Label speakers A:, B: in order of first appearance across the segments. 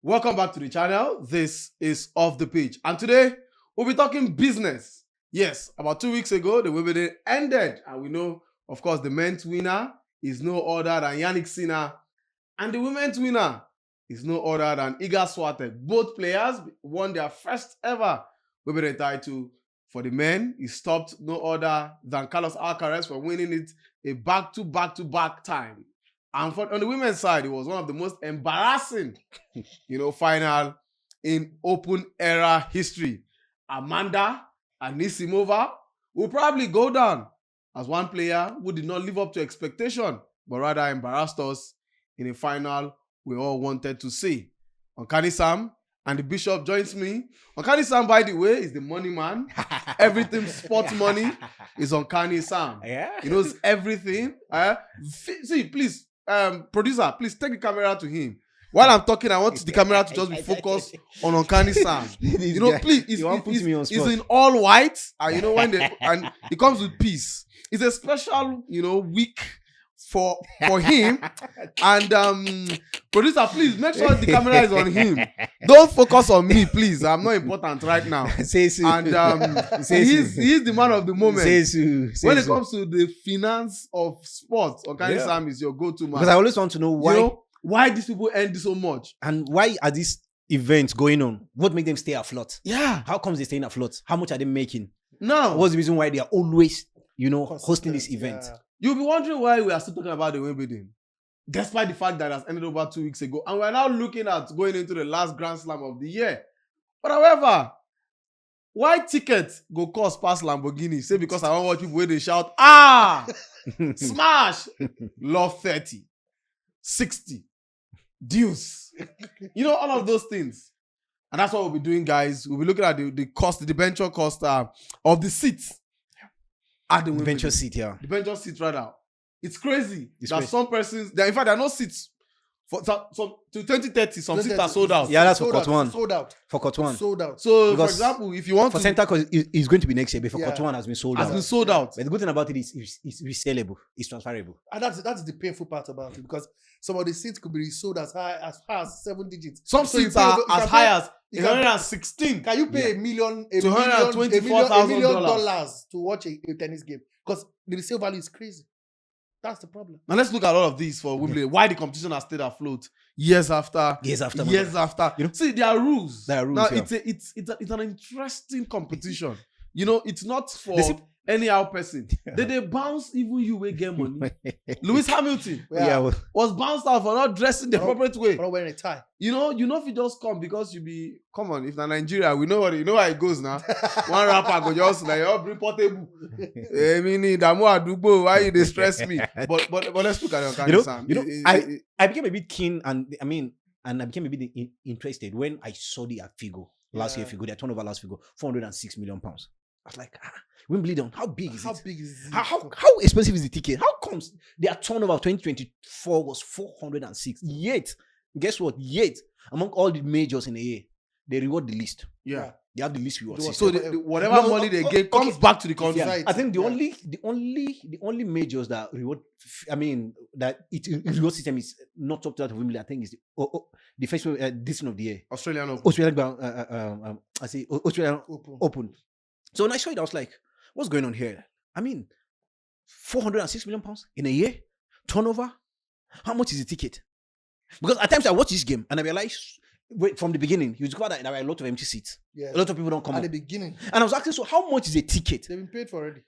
A: Welcome back to the channel. This is Off the Pitch. And today, we'll be talking business. Yes, about 2 weeks ago, the Wimbledon ended. And we know, of course, the men's winner is no other than Yannick Sinner. And the women's winner is no other than Iga Swiatek. Both players won their first ever Wimbledon title. For the men, he stopped no other than Carlos Alcaraz from winning it a back-to-back time. And on the women's side, it was one of the most embarrassing, final in Open era history. Amanda Anisimova will probably go down as one player who did not live up to expectation, but rather embarrassed us in a final we all wanted to see. Onkani Sam and the Bishop joins me. Onkani Sam, by the way, is the money man. Everything sports money is Onkani Sam.
B: Yeah.
A: He knows everything. See, please. Producer, please take the camera to him. While I'm talking, I want the camera to just be focused on Onkani Sam. Please, he's in all white, and and it comes with peace. It's a special, week for him. And producer, please make sure the camera is on him. Don't focus on me, please. I'm not important right now. And he's the man of the moment. When it comes to the finance of sports, Onkani Sam is your go-to man.
B: Because I always want to know why
A: why these people earn so much,
B: and why are these events going on? What makes them stay afloat?
A: Yeah.
B: How comes they staying afloat? How much are they making?
A: Now,
B: what's the reason why they are always, hosting this event?
A: Yeah. You'll be wondering why we are still talking about the Wimbledon, despite the fact that it has ended over 2 weeks ago, and we're now looking at going into the last Grand Slam of the year. But however, why tickets go cost past Lamborghini? Say because I want to watch people where they shout, smash, love 30, 60, deuce. All of those things. And that's what we'll be doing, guys. We'll be looking at the cost, the debenture cost of the seats at the
B: Debenture seat, yeah.
A: Debenture seat, rather. It's crazy.
B: It's
A: that
B: crazy.
A: Some persons, in fact, there are no seats. To 2030, some seats are sold out.
B: Yeah, that's for Court 1.
C: Sold out.
B: For Court 1.
C: Sold out.
A: So,
B: Because
A: for example, if you want
B: for
A: to...
B: Center Court, it's going to be next year, but for Court 1 has been sold out.
A: Has been sold out.
B: But the good thing about it is it's resellable. It's transferable.
C: And that's the painful part about it, because some of the seats could be sold as high as 7 digits.
A: Some
C: So you
A: seats
C: pay-
A: are
C: you
A: as
C: can
A: high
C: pay-
A: as
C: you can-
A: 116.
C: Can you pay $1 million,
A: To $124,000
C: to watch a tennis game? Because the resale value is crazy. That's the problem.
A: Now let's look at all of these for Wimbledon. Why the competition has stayed afloat years after. See, there are rules.
B: There are rules.
A: Now
B: Yeah.
A: it's an interesting competition. It's not for anyhow person. They bounce even you will get money. Lewis Hamilton was bounced out for not dressing the appropriate way.
C: For not wearing a tie.
A: If you just come because come on, if na Nigeria, we know how it goes now. One rapper go just like bring portable. Why you stress me? But let's look at your
B: I became a bit keen and I became a bit interested when I saw the Figo last year. Their turnover last Figo, £406 million. I was like, Wimbledon, how big is it? How expensive is the ticket? How comes their turnover of 2024 was 406? Yet, guess what? Among all the majors in the year, they reward the least.
A: Yeah.
B: They have the least reward system.
A: So whatever money they get comes back to the country.
B: Yeah. I think the only majors that reward, that reward system is not up to that of Wimbledon. I think is the first edition of the year.
A: Australian
B: Open. So when I saw it, I was like, what's going on here? £406 million in a year? Turnover? How much is the ticket? Because at times I watch this game and I realize, from the beginning, you discover that there are a lot of empty seats.
C: Yeah.
B: A lot of people don't come
C: At
B: up.
C: the beginning.
B: And I was asking, so how much is a ticket?
C: They've been paid for already.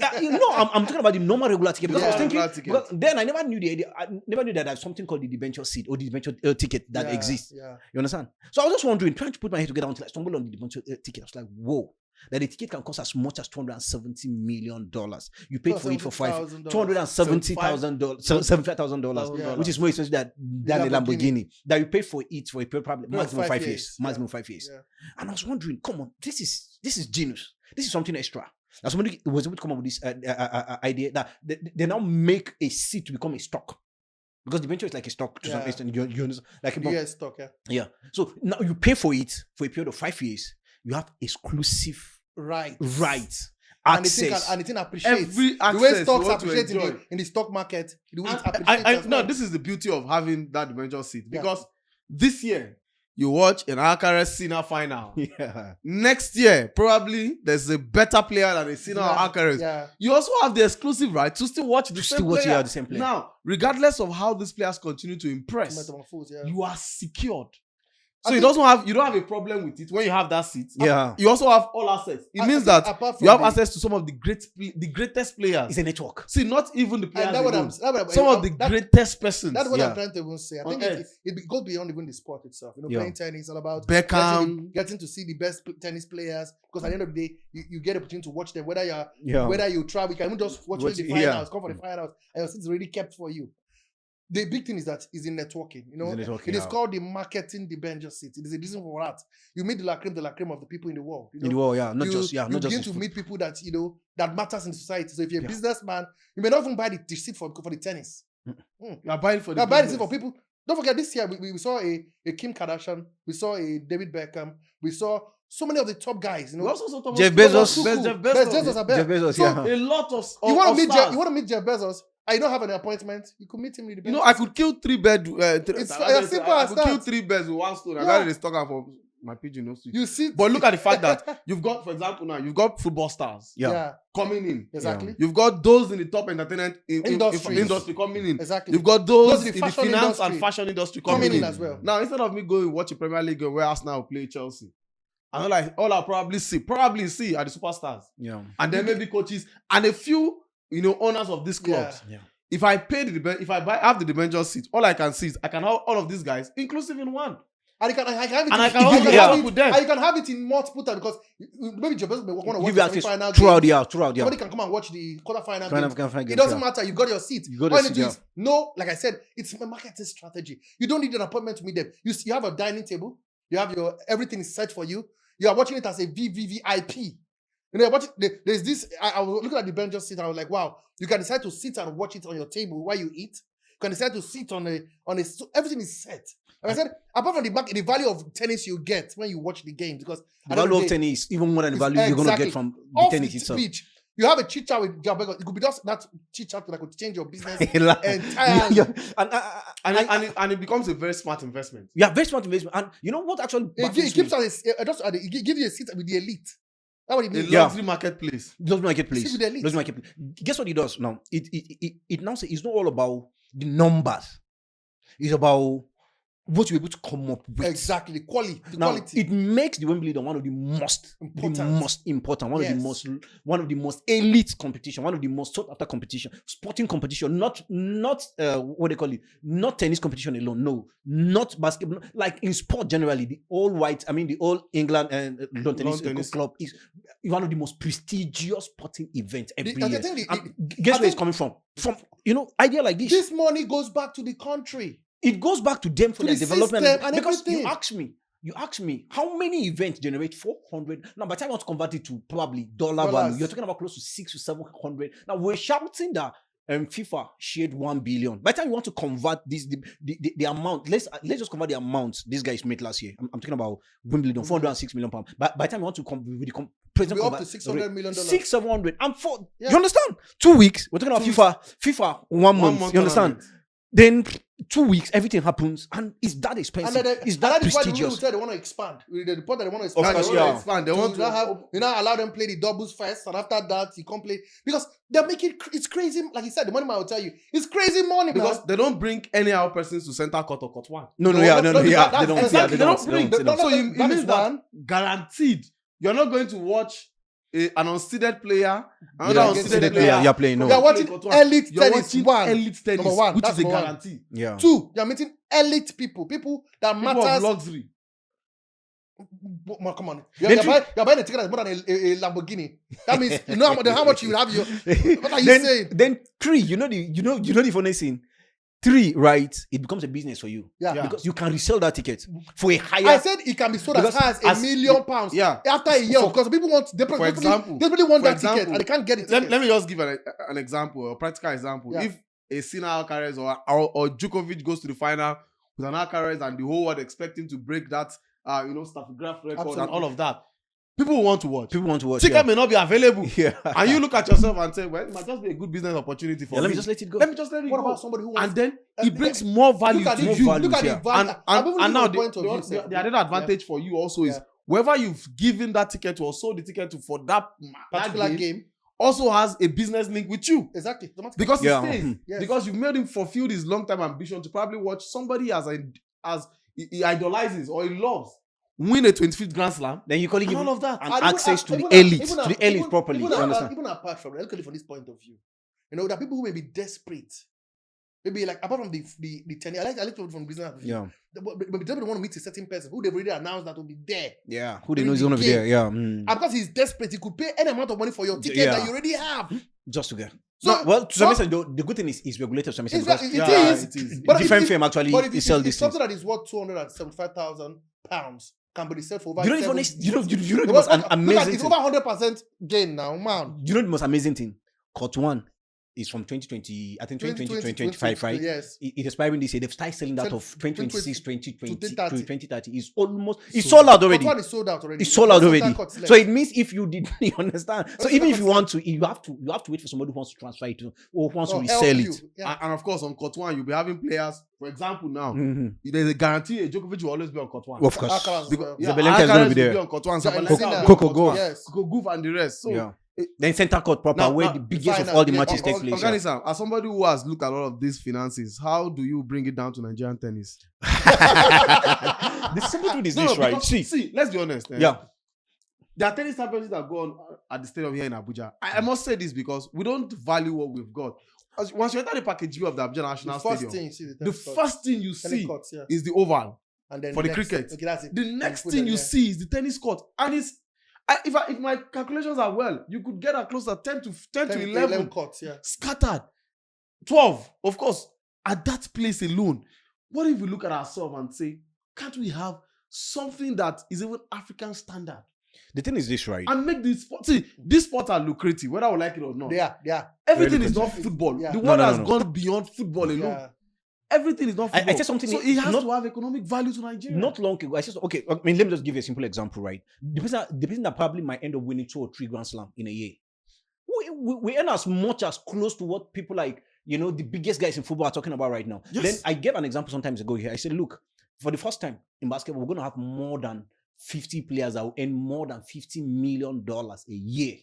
B: I'm talking about the normal regular ticket. Because I was thinking,
A: regular ticket.
B: because then I never knew that there's something called the debenture seat or the debenture ticket that exists.
C: Yeah.
B: You understand? So I was just wondering, trying to put my head together until I stumbled on the debenture ticket. I was like, whoa. That the ticket can cost as much as $270 million. You paid for it for $270,000, which is more expensive than the Lamborghini. That you paid for it for a probably maximum 5 years. Maximum 5 years.
C: Yeah.
B: And I was wondering, come on, this is genius. This is something extra. Now somebody was able to come up with this idea that they now make a seat to become a stock. Because the venture is like a stock to some extent. You understand? Like a
C: US stock, yeah.
B: Yeah. So now you pay for it for a period of 5 years. You have exclusive rights. Access.
C: And it appreciates.
A: Every
C: the way
A: access
C: stocks
A: you want to
C: appreciate
A: enjoy.
C: in the stock market, the way it appreciates.
A: No, this is the beauty of having that debenture seat. Because this year, you watch an Alcaraz Sinner final.
B: Yeah.
A: Next year, probably there's a better player than a Sinner or Alcaraz.
C: Yeah.
A: You also have the exclusive right to still watch the same player.
B: Yeah, the same player.
A: Now, regardless of how these players continue to impress,
C: Metamorphose, yeah.
A: you are secured. So you don't have a problem with it when you have that seat.
B: Yeah.
A: You also have all access. It means that you have access to some of the greatest players.
B: It's a network.
A: See, not even the players alone.
C: Some
A: of the greatest persons.
C: That's what
A: Yeah.
C: I'm trying to even say. I think it goes beyond even the sport itself. You know,
B: Yeah.
C: playing tennis is all about
A: Beckham.
C: getting to see the best tennis players. Because at the end of the day, you get the opportunity to watch them. Whether
B: Yeah.
C: you travel, you can even just watch the finals, come for the finals, and your seat is already kept for you. The big thing is in networking. You know, it is called the marketing debenture seat. It is a reason for that. You meet the la creme of the people in the world. You know?
B: In the world, yeah.
C: You begin to meet people that that matters in society. So if you're a businessman, you may not even buy the seat for the tennis.
A: You are buying for
C: the seat for people. Don't forget, this year we saw a Kim Kardashian, we saw a David Beckham, we saw so many of the top guys. You know,
B: Jeff Bezos.
A: Jeff Bezos.
B: So
A: a lot of
C: you want to meet
A: stars.
C: you want to meet Jeff Bezos. I don't have an appointment. You could meet him in the
A: You know, I could kill 3 birds.
C: It's as simple as
A: I could kill
C: that.
A: 3 birds with one stone. I
C: Yeah.
A: got this talking for my pigeon. No switch.
C: You see,
A: But look at the fact that you've got, for example, now you've got football stars
B: Yeah.
A: coming in.
C: exactly.
A: You've got those in the top entertainment
C: Industries.
A: industry coming in.
C: Exactly.
A: You've got those
C: in
A: in
C: the
A: the
C: fashion
A: finance
C: industry
A: and fashion industry
C: coming
A: coming
C: in
A: in
C: as well.
A: Now, instead of me going watch a Premier League game where Arsenal will play Chelsea, I know like all I'll probably see are the superstars.
B: Yeah.
A: And then maybe coaches and a few, owners of these clubs.
B: Yeah.
A: If I pay have the debenture seat, all I can see is I can have all of these guys, inclusive in one.
C: And I can have it.
A: And I can also have it with them.
C: And you can have it in multiple times because maybe Jabez may want to watch
B: Give
C: the
B: you access
C: semi-final
B: throughout
C: game.
B: the year.
C: Somebody can come and watch the quarterfinal game.
B: It
C: It doesn't matter. You got your seat.
B: You got
C: All
B: the
C: you need to
B: seat,
C: do is like I said, it's a marketing strategy. You don't need an appointment to meet them. You have a dining table. You have everything is set for you. You are watching it as a VVVIP. There's this. I was looking at the bench seat. I was like, wow. You can decide to sit and watch it on your table while you eat. You can decide to sit on a. So everything is set. Like I said, apart from the value of tennis you get when you watch the games, because
B: The value of tennis, even more than the value you're going to get from the
C: off
B: tennis
C: the
B: itself.
C: pitch, you have a chit chat with Jabez. It could be just that chit chat that could change your business
B: Yeah.
C: entirely.
A: And it becomes a very smart investment.
B: Yeah, very smart investment. And you know what actually
C: It
B: baffles
C: keeps
B: me?
C: it gives you a seat with the elite. That's what it
A: A
C: means.
A: luxury marketplace.
B: Doesn't make it
C: Sit
B: place.
C: with the elite.
B: Doesn't make it place. Guess what it does now? It now says it's not all about the numbers. It's about what you're able to come up with.
C: Exactly. The quality.
B: Now, it makes the Wimbledon one of the most important, one
C: Yes.
B: of the most elite competition, one of the most sought after competition, sporting competition, not what they call it, not tennis competition alone, no, not basketball, like in sport generally, the all England and London tennis club is one of the most prestigious sporting events every year. Guess where it's coming from? From idea like this.
C: This money goes back to the country.
B: It goes back to them for
C: To
B: their
C: the
B: development.
C: system and
B: Because
C: everything.
B: you ask me, how many events generate 400? Now, by the time you want to convert it to probably dollar
C: Dollars.
B: value, you're talking about close to 600 to 700. Now, we're shouting that FIFA shared 1 billion. By the time you want to convert this, the amount, let's just convert the amount these guys made last year. I'm talking about Wimbledon, 406 million pounds. By the time you want to come with the president,
C: We're up to $600 million.
B: 700 and
C: Yeah.
B: you understand? 2 weeks. We're talking about FIFA 1 month. You understand? Then 2 weeks, everything happens, and it's that expensive. It's that
C: is why the
B: prestigious.
C: people they want to expand. The report that they want to
B: Of
C: expand.
B: course,
C: they
B: yeah.
C: want to expand. They want to
A: have
C: now allow them play the doubles first, and after that you can't play because they're making it's crazy. Like you said, the money man will tell you it's crazy money
A: because
C: man.
A: they don't bring any other persons to center court or court one.
B: No,
C: No,
B: they
C: that's
B: don't.
C: exactly-
A: they don't bring.
B: They don't.
A: So it
C: that
A: means
C: is
A: that
C: one.
A: guaranteed you're not going to watch an unseeded player, another
B: Yeah,
A: unseeded
B: player
A: player.
B: you're playing. No.
C: You're watching elite
A: You're
C: tennis.
A: watching
C: One.
A: elite tennis,
C: Number one,
A: which
C: that's
A: is a
C: number one.
A: guarantee.
B: Yeah.
C: 2, you're meeting elite people that
A: People of
C: matters.
A: luxury.
C: Come on,
B: Then
C: you're buying a ticket that's more than a Lamborghini. That means you know how much you have. What are you saying?
B: Then 3, you know the funny thing. 3, right? It becomes a business for you.
C: Yeah.
B: Because you can resell that ticket for a higher.
C: I said it can be sold as
B: Because
C: high as
B: as-
C: £1 million pounds.
A: Yeah.
C: After a year,
B: For-
C: because people want. They
A: For example,
C: really want
A: for
C: that ticket,
A: example,
C: and they can't get it.
A: Let me just give an example, a practical example.
C: Yeah.
A: If a Sinner Alcaraz or Djokovic goes to the final with an Alcaraz and the whole world expecting to break that, staphograph record and
C: Absolutely.
A: all of that, people will want to watch.
B: People want to watch.
A: Ticket may not be available.
B: Yeah.
A: And you look at yourself and say, well, it might just be a good business opportunity for
B: Yeah,
A: me.
B: let me just let it go.
A: Let me just let it
C: What
A: go.
C: about somebody who wants?
A: And then it brings more value
C: Look at
A: to
C: the
A: you.
B: value,
C: Look at
B: yeah.
C: the value.
A: And now
C: point of view, sir.
A: the added advantage for you also is whoever you've given that ticket to or sold the ticket to for that
C: particular game
A: also has a business link with you.
C: exactly automatically.
A: Because
B: Yeah.
A: it stays.
C: Yes.
A: Because you've made him fulfill his long-term ambition to probably watch somebody as he idolizes or he loves win a 25th Grand Slam.
B: Then you call it
A: And
B: give
A: all of that.
B: and
C: And even-
B: access to the
C: even-
B: elite,
C: even-
B: to the elite
C: even-
B: properly.
C: Even
B: You
C: apart,
B: understand?
C: even apart from, look at it from this point of view, there are people who may be desperate. Maybe like apart from the tenure, I like to from business.
B: Yeah.
C: But they don't want to meet a certain person who they've already announced that will be there.
B: Yeah. Who they
C: During
B: know is
C: the
B: gonna be
C: game.
B: there? Yeah.
C: And because he's desperate, he could pay any amount of money for your ticket
B: Yeah.
C: that you already have.
B: Just to get.
C: So,
B: No, well, to some
C: but-
B: extent, the good thing is regulated to some extent
C: It's
B: because
C: like-
A: Yeah,
C: it
A: it is.
C: is. But
B: different
C: if-
B: firm actually
C: But if
B: sell
C: it's
B: these things.
C: something that is worth £275,000 can be sold for over
B: You know,
C: seven-
B: you know the
C: Look
B: most
C: at-
B: amazing
C: it's
B: thing.
C: over 100% gain now, man.
B: You know the most amazing thing? Court 1 is from 2020, I think 2020, 2025, right?
C: Yes.
B: It expiring this year. They've started selling that
C: Twen-
B: of 2026, 2020 to
C: 2030.
B: 2030. It's almost, it's sold out already.
C: Court one is sold out already.
B: It's sold out
C: Just
B: already.
C: certain courts left.
B: So it means if you did, you understand. So
C: Just
B: even
C: certain
B: if you
C: courts
B: want to, you have to wait for somebody who wants to transfer it to or who wants to
C: Or help
B: resell
C: you.
B: it.
C: Yeah.
A: And of course, on Court 1, you'll be having players. For example, now,
B: Mhm.
A: there's a guarantee Djokovic will always be on Court 1.
B: Of course.
C: Alcaraz as well.
A: Yeah,
B: Zabalenka is
A: Alcaraz
B: gonna be
A: will
B: there.
A: be on Court 1.
C: Yeah,
A: Zabalenka
C: and
A: will
C: Sinner.
A: be on
B: Coco
A: Court
B: Gauff.
A: 1.
C: Yes.
A: Coco Gauff and the rest. So,
B: Yeah. Then center court proper,
A: Now-
B: where
A: now-
B: the biggest of
C: final,
B: all the
C: yeah,
B: matches
C: of-
B: take
C: of-
B: place. yeah.
A: Afghanistan, as somebody who has looked at all of these finances, how do you bring it down to Nigerian tennis?
B: The simple truth is this, right?
A: because- see, let's be honest.
B: Yeah.
A: There are tennis championships that go on at the stadium here in Abuja. I must say this because we don't value what we've got. Once you enter the package B of the Abuja National
C: The first
A: Stadium,
C: thing you see,
A: the first thing you
C: tennis
A: see
C: courts, yeah.
A: is the oval.
C: And then
A: for the
C: next-
A: cricket.
C: Okay, that's it.
A: The next
C: put
A: thing
C: them
A: you
C: there.
A: see is the tennis court. And it's if my calculations are well, you could get close to 10 to 11
C: courts, yeah.
A: scattered. 12, of course, at that place alone. What if we look at ourselves and say, can't we have something that is even African standard
B: The thing is this, right?
A: and make this sport? See, these sports are lucrative, whether we like it or not.
C: They are.
A: Everything
B: Very
A: is not
C: lucrative.
A: football.
C: Yeah.
A: The
C: No,
A: world
B: no,
A: has
B: no.
A: gone beyond football alone.
C: Yeah.
A: Everything is not
B: I
A: football.
B: said something-
A: so it has
B: not-
A: to have economic value to Nigeria.
B: Not long ago, I said, okay, I mean, let me just give you a simple example, right? The person that probably might end up winning 2 or 3 Grand Slam in a year. We earn as much as close to what people like, the biggest guys in football are talking about right now.
A: Yes.
B: Then I gave an example sometimes ago here. I said, look, for the first time in basketball, we're going to have more than 50 players that will earn more than $50 million a year.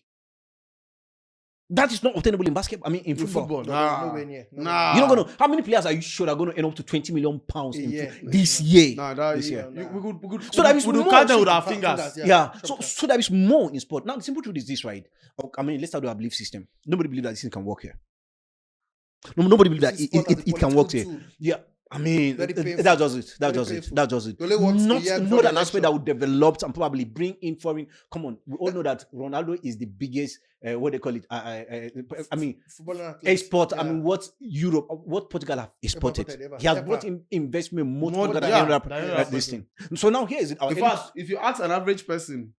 B: That is not obtainable in basketball. I mean, in football.
C: No, nowhere near. Nowhere
A: Nah.
B: You're not going to. How many players are you sure are going to earn up to 20 million pounds in
C: Yeah.
B: this year?
A: Nah, that
B: This
A: is,
B: year.
A: we could
B: So that is
A: we could
B: more
A: count them with
B: so-
A: our fingers.
B: Yeah.
C: Sure.
B: So there is more in sport. Now, the simple truth is this, right? I mean, let's start with our belief system. Nobody believes that this thing can work here. Nobody believes that
C: This sport as a
B: it can work
C: political
B: here.
C: tool.
B: Yeah. I mean,
C: Very painful.
B: that does it. That
C: Very
B: does it.
C: painful.
B: That does it.
C: You only want to
B: Not
C: hear
B: not
C: before the
B: an aspect
C: election.
B: that would develop and probably bring in foreign. Come on, we all know that Ronaldo is the biggest. What they call it? I mean,
C: Football athlete.
B: export. I
C: Yeah.
B: mean, what Europe, what Portugal have exported.
C: Ever.
B: He has
C: Ever.
B: brought in investment more
A: More
B: than
A: than-
B: any
A: yeah,
B: other
A: than any other
B: this
A: person.
B: thing. So now here is it. Our
A: In fact, if you ask an average person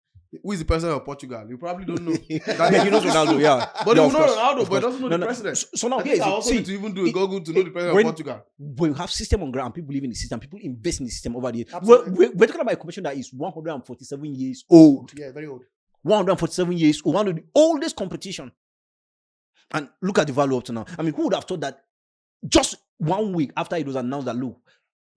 A: who is the president of Portugal, you probably don't know.
B: yeah, he knows Ronaldo. Yeah,
A: But
B: yeah,
A: you
B: of
A: know
B: course,
A: Ronaldo,
B: of
A: but he
B: course.
A: doesn't know
B: No,
A: the
B: no.
A: president.
B: So now
A: I
B: here
A: think
B: is
A: I
B: it.
A: also
B: See,
A: need to even do a Google to know the president
B: when-
A: of Portugal.
B: when you have system on ground, people believe in the system, people invest in the system over the years.
C: Absolutely.
B: We're talking about a competition that is 147 years old.
C: Yeah, very old.
B: 147 years old, one of the oldest competition. And look at the value up to now. I mean, who would have thought that just 1 week after it was announced that, look,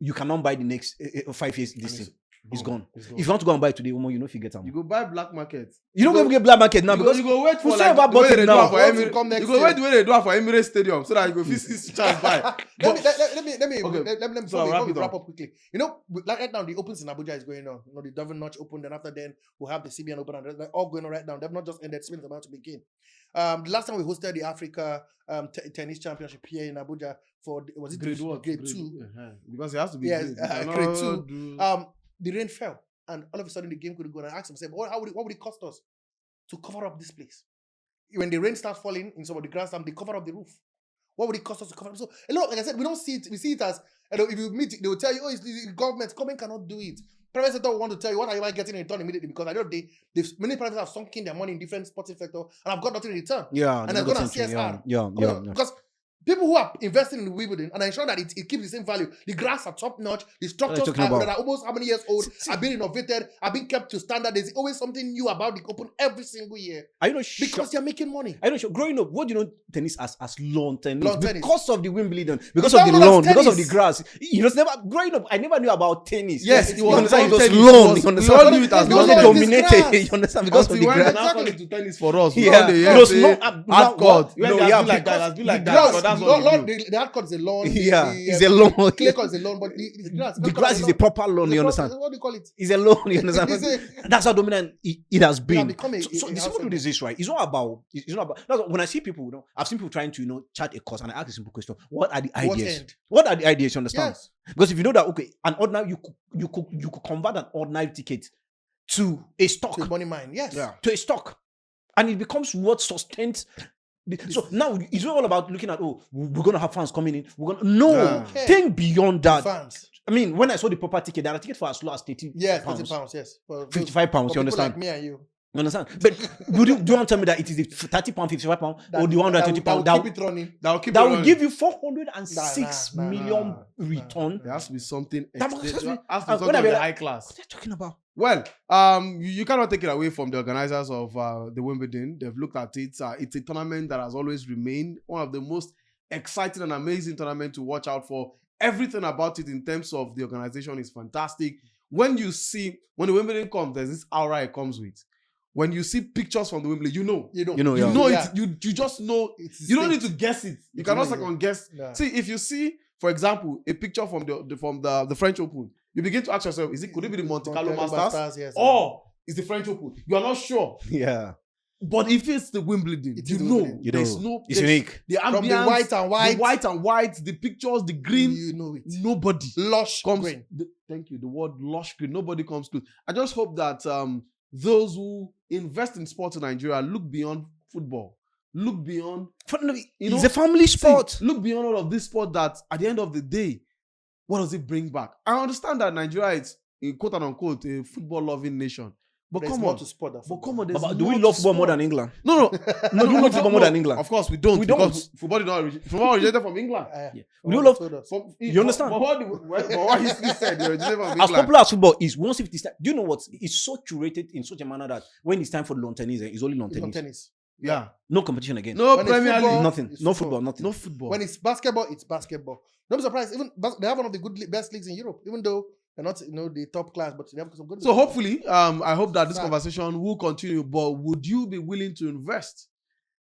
B: you cannot buy the next 5 years this thing. It's gone. If you want to go and buy it today, you know if you get them.
A: You go buy black market.
B: You don't even get black market now
A: You
B: because
A: you go wait for
B: whosoever
A: like the way
B: bought it
A: they do
B: now,
A: it for
C: want to
A: Emirates.
C: come next
A: You go
C: year.
A: wait the way they do it for Emirates Stadium so that you go fit chance buy.
C: Let me
A: Okay.
C: before
A: So I'll
C: we
A: wrap it
C: wrap
A: up.
C: up quickly. You know, like right now the Opens in Abuja is going on. You know, the Devon Notch Open, then after then we'll have the CBN Open, and they're all going on right now. They've not just ended. Spain is about to begin. The last time we hosted the Africa tennis championship here in Abuja was it
A: Grade what?
C: Grade two?
A: Because it has to be
C: Yes,
A: grade. You cannot
C: grade two.
A: do-
C: The rain fell, and all of a sudden the game couldn't go. And I asked myself, what would it cost us to cover up this place? When the rain starts falling in some of the grandstand, they cover up the roof. What would it cost us to cover up? So a lot, like I said, we don't see it. We see it as, if you meet, they will tell you, it's the government. Government cannot do it. Private sector will want to tell you what are you getting in return immediately, because at the end of the day, many private have sunk in their money in different sporting sector and I've got nothing in return.
B: yeah,
C: And
B: they're
C: I've got
B: not
C: a
B: thinking,
C: CSR.
B: yeah.
C: Because People who are investing in Wimbledon and ensure that it keeps the same value. The grass are top notch. The structures
B: talking about?
C: that are almost how many years old
B: See-
C: are being innovated, are being kept to standard. There's always something new about the Open every single year
B: Are you not
C: because they're making money.
B: I don't know. Growing up, what do you know tennis as lawn tennis?
C: Lawn tennis.
B: Because of the Wimbledon, because
C: You
B: of the
C: don't know
B: lawn,
C: that's
B: because of the
C: tennis.
B: grass. You know, never growing up. I never knew about tennis.
A: Yes,
C: it
A: it
C: was
A: was
B: understand? It was
A: tennis.
B: lawn.
A: It
B: You
A: was- we all
B: understand?
A: knew it as
B: It
C: No,
B: was
C: no,
A: lawn.
C: it is
B: dominated.
C: grass.
B: You understand? Because of
A: Until
B: the
A: when
B: grass.
A: they now come into tennis for us, we
B: Yeah,
A: all dey
B: it
A: hear
B: was
A: say,
B: not
A: hard
B: what?
A: court.
B: No,
A: When it
B: yeah,
A: has been like that,
B: because
A: it has been like
B: the
A: that.
B: grass-
A: So that's what we do.
C: The hard court is a lawn.
B: Yeah,
C: the,
B: it's a lawn.
C: clay court is a lawn, but the grass.
B: The grass is a proper lawn. You understand?
C: What do you call it?
B: It's a lawn. You understand?
C: It's
B: That's how dominant it has been.
C: become a-
B: so
C: a
B: the
C: house
B: simple truth
C: symbol.
B: is this, right? It's not about. That's when I see people. You know, I've seen people trying to chart a course, and I ask a simple question: what are the
C: What
B: ideas?
C: end?
B: What are the ideas? You understand?
C: Yes.
B: Because if you know that, okay, an ordinary you could convert an ordinary ticket to a stock,
C: To money mine. Yes.
B: to a stock, and it becomes what sustains. So now it's not all about looking at we're gonna have fans coming in. We're gonna
A: Yeah.
C: Okay.
B: think beyond that.
C: Fans.
B: I mean, when I saw the proper ticket, there are tickets for as low as 30
C: Yes,
B: pounds,
C: 30 pounds. Yes. For those-
B: 55 pounds.
C: for
B: You
C: people
B: understand?
C: Like me and you.
B: You understand? But do you want to tell me that it is the 30 pound, 55 pound, or the 120 pound
C: that will keep it running.
A: That will keep
B: that
A: it
B: will
A: running.
B: give you 406
C: Nah, nah,
B: million
A: nah,
B: return?
A: There has to be something.
B: That must-
A: There has to be
B: when I
A: something of the
B: realized-
A: high class.
B: What are you talking about?
A: Well, you cannot take it away from the organizers of the Wimbledon. They've looked at it. It's a tournament that has always remained one of the most exciting and amazing tournaments to watch out for. Everything about it in terms of the organization is fantastic. When the Wimbledon comes, there's this aura it comes with. When you see pictures from the Wimbledon, you know.
C: You know.
B: You know,
A: You
B: yeah.
A: know
C: Yeah.
A: it. You just know.
C: It's
A: You don't need
C: distinct.
A: to guess it. You
C: It's
A: cannot
C: really
A: second guess.
C: Yeah.
A: See, if you see, for example, a picture from the French Open, you begin to ask yourself, could it be the Monte Carlo Masters?
C: Yes.
A: Or is the French Open? You are not sure.
B: Yeah.
A: But if it's the Wimbledon,
C: It
A: you
C: is the
A: know.
C: Wimbledon.
B: You
A: There's
B: know.
A: no
B: It's
A: there's-
B: unique.
A: The ambience,
C: From the white and white.
A: the white and white, the pictures, the green,
C: You know it.
A: nobody
C: Lush
A: comes.
C: green.
A: Thank you. The word lush green, nobody comes close. I just hope that those who invest in sports in Nigeria look beyond football, look beyond.
B: It's
A: know,
B: a family sport.
A: Look beyond all of this sport that at the end of the day, what does it bring back? I understand that Nigeria is, in quote and unquote, a football loving nation. But
C: There's
A: come
C: more
A: on.
C: to sport than
A: But
C: football.
A: come on, there's
B: But do we
A: more
B: love
A: to
B: football more
A: sport.
B: than England?
A: No.
B: No, do we love football more than England?
A: Of course, we don't.
B: We don't.
A: Because football did not football originated from England.
B: We
C: From
B: don't
C: what
B: love-
C: they told us.
A: You
B: understand?
A: But what history said, it originated from
B: As
A: England.
B: popular as football is, once if it is time, do you know what? It's so curated in such a manner that when it's time for lawn tennis, it's only lawn
C: It's on
B: tennis.
C: tennis.
A: Yeah.
B: No competition again.
A: No
C: When it's
A: Premier
C: football,
A: League.
B: Nothing.
C: it's
B: No
C: football.
B: football. Nothing.
A: No football.
C: When it's basketball, it's basketball. Don't be surprised. Even they have one of the best leagues in Europe, even though they're not, the top class, but they have some good.
A: So hopefully, I hope that this
C: Sad.
A: conversation will continue. But would you be willing to invest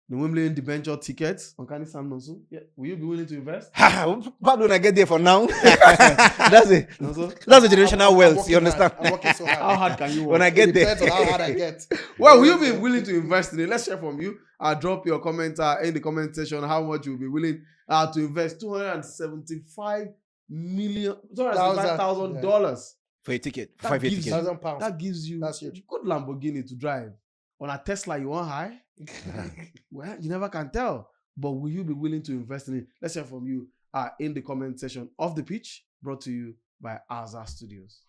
A: in the Wimbledon debenture tickets on Kani Sam Nonso? Yeah. Will you be willing to invest?
B: How do I get there for now? That's it.
A: Nonso?
B: That's a generational
C: I'm
B: wealth.
C: working
B: You understand?
C: hard. I'm working so hard.
A: How hard can you work?
B: When I get
C: It
B: there,
C: depends on how hard I get.
A: Well, will you be willing to invest in it? Let's hear from you. Drop your comment in the comment section how much you'll be willing to invest. $275,000.
B: for a ticket,
A: That
B: 5 year
A: gives
B: ticket.
C: £1,000.
A: That gives you
C: That's huge.
A: good Lamborghini to drive. On a Tesla, you want high? Well, you never can tell. But will you be willing to invest in it? Let's hear from you in the comment section of the pitch, brought to you by Azar Studios.